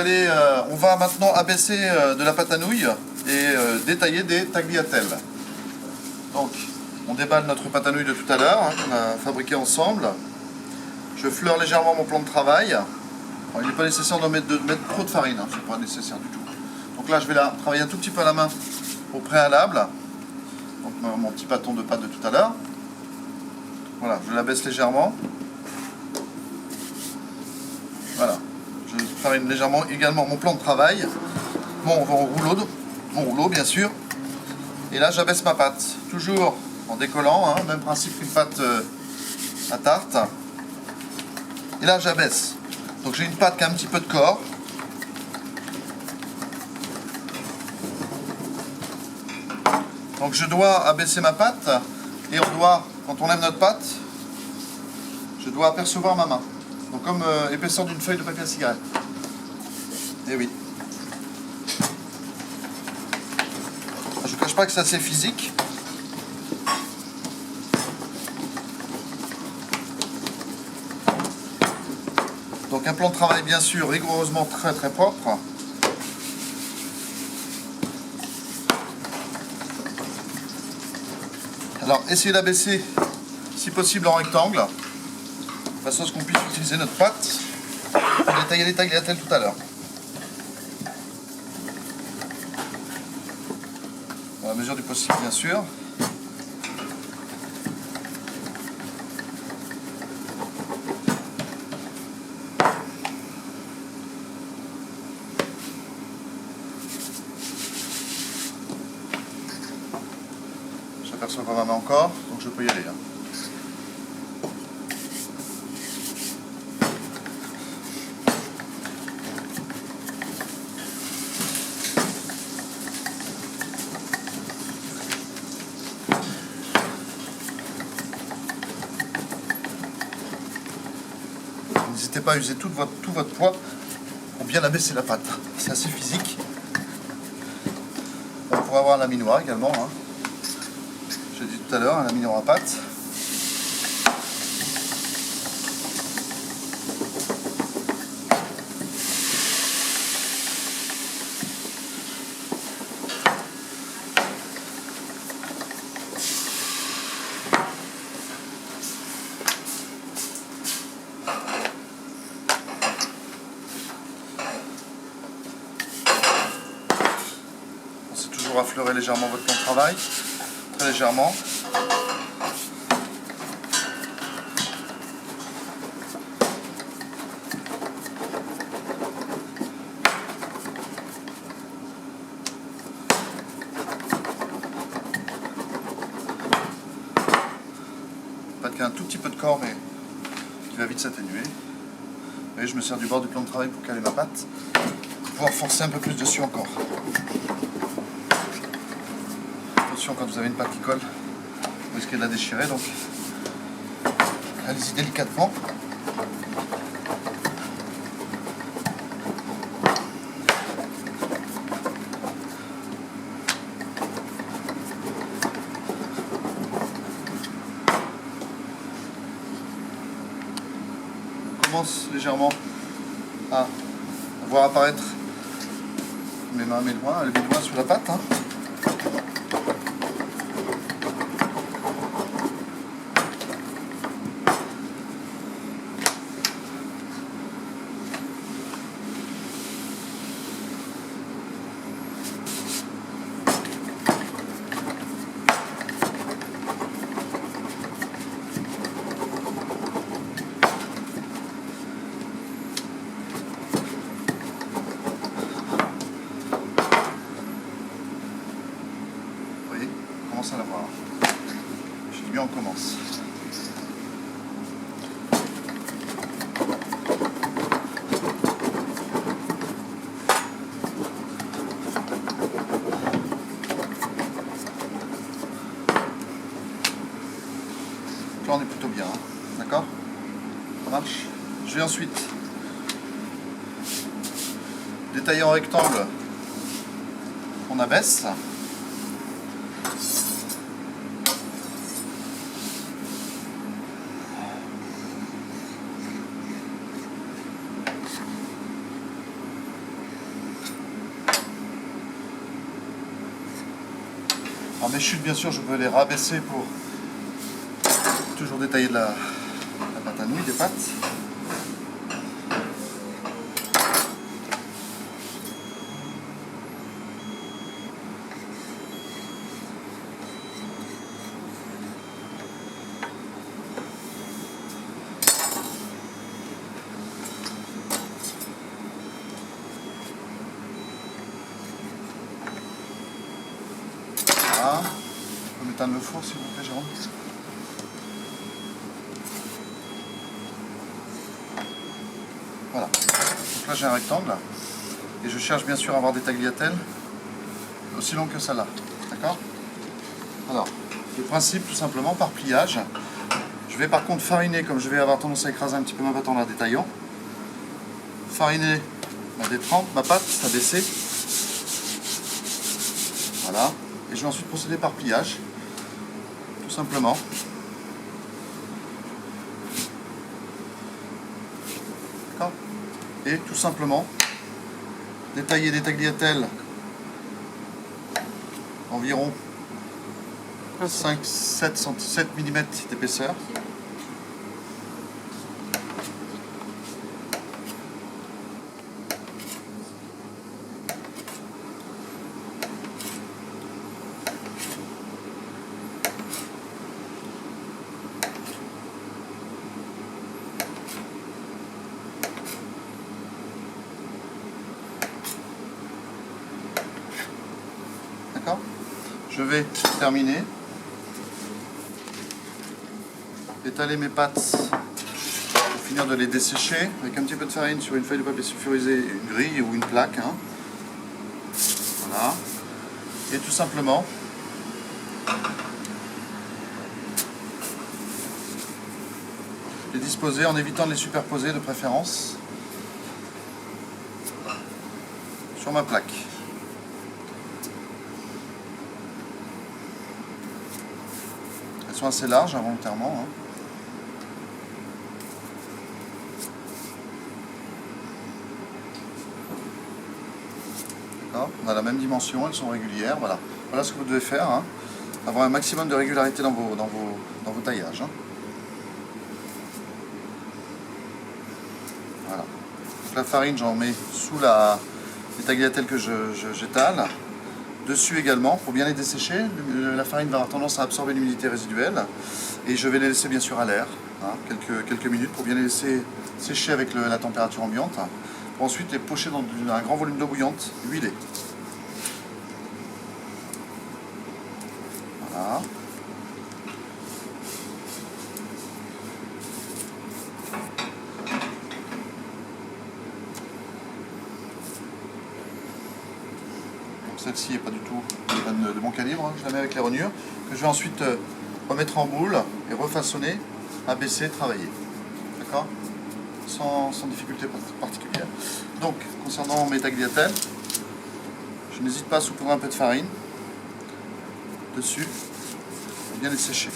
Allez, on va maintenant abaisser de la pâte à nouilles et détailler des tagliatelles. Donc, on déballe notre pâte à nouilles de tout à l'heure, qu'on a fabriqué ensemble. Je fleure légèrement mon plan de travail. Alors, il n'est pas nécessaire de mettre trop de farine, c'est pas nécessaire du tout. Donc là, je vais la travailler un tout petit peu à la main au préalable. Donc mon petit bâton de pâte de tout à l'heure. Voilà, je l'abaisse légèrement. Voilà. Je farine légèrement également mon plan de travail, mon rouleau bien sûr. Et là j'abaisse ma pâte, toujours en décollant, même principe qu'une pâte à tarte. Et là j'abaisse. Donc j'ai une pâte qui a un petit peu de corps. Donc je dois abaisser ma pâte et on doit, quand on aime notre pâte, je dois apercevoir ma main. Donc comme épaisseur d'une feuille de papier à cigarette. Et oui. Je ne cache pas que c'est assez physique. Donc un plan de travail bien sûr rigoureusement très très propre. Alors essayez d'abaisser si possible en rectangle, de façon à ce qu'on puisse utiliser notre pâte pour détailler les tagliatelles tout à l'heure. À la mesure du possible bien sûr. J'aperçois pas ma main encore, donc je peux y aller. N'hésitez pas à user tout votre poids pour bien abaisser la pâte. C'est assez physique. On pourra avoir un laminoir également. J'ai dit tout à l'heure, un laminoir à pâte. C'est toujours affleurer légèrement votre plan de travail, très légèrement. Pâte qui a un tout petit peu de corps mais qui va vite s'atténuer. Et je me sers du bord du plan de travail pour caler ma pâte, pour pouvoir forcer un peu plus dessus encore. Attention, quand vous avez une pâte qui colle, vous risquez de la déchirer, donc allez-y délicatement. On commence légèrement à voir apparaître mes mains, mes doigts sous la pâte. À la voir. Je dis bien on commence. Là on est plutôt bien, d'accord? Ça marche. Je vais ensuite détailler en rectangle qu'on abaisse. Alors mes chutes, bien sûr, je peux les rabaisser pour toujours détailler de la pâte à nouilles, des pâtes. Voilà. On peut m'éteindre le four s'il vous plaît, Jérôme. Voilà. Donc là j'ai un rectangle. Et je cherche bien sûr à avoir des tagliatelles aussi longues que celle-là. D'accord? Alors, le principe tout simplement par pliage. Je vais par contre fariner, comme je vais avoir tendance à écraser un petit peu ma pâte en la détaillant. Fariner ma pâte, abaisser. Voilà. Et je vais ensuite procéder par pliage, tout simplement. D'accord? Et tout simplement, détailler des tagliatelles environ 5-7 mm d'épaisseur. D'accord? Je vais terminer. Étaler mes pâtes pour finir de les dessécher avec un petit peu de farine sur une feuille de papier sulfurisé, une grille ou une plaque. Hein. Voilà. Et tout simplement les disposer en évitant de les superposer de préférence sur ma plaque. Elles sont assez larges involontairement. Hein. On a la même dimension, elles sont régulières. Voilà, voilà ce que vous devez faire. Hein. Avoir un maximum de régularité dans vos taillages. Hein. Voilà. Donc la farine, j'en mets sous les tagliatelles que j'étale. Dessus également, pour bien les dessécher. La farine va avoir tendance à absorber l'humidité résiduelle. Et je vais les laisser bien sûr à l'air, hein, quelques minutes, pour bien les laisser sécher avec la température ambiante. Pour ensuite les pocher dans un grand volume d'eau bouillante, huilée. Voilà. Celle-ci n'est pas du tout de bon calibre, hein. Je la mets avec les rognures, que je vais ensuite remettre en boule et refaçonner, abaisser, travailler. D'accord? Sans difficulté particulière. Donc, concernant mes tagliatelles, je n'hésite pas à saupoudrer un peu de farine dessus pour bien les sécher.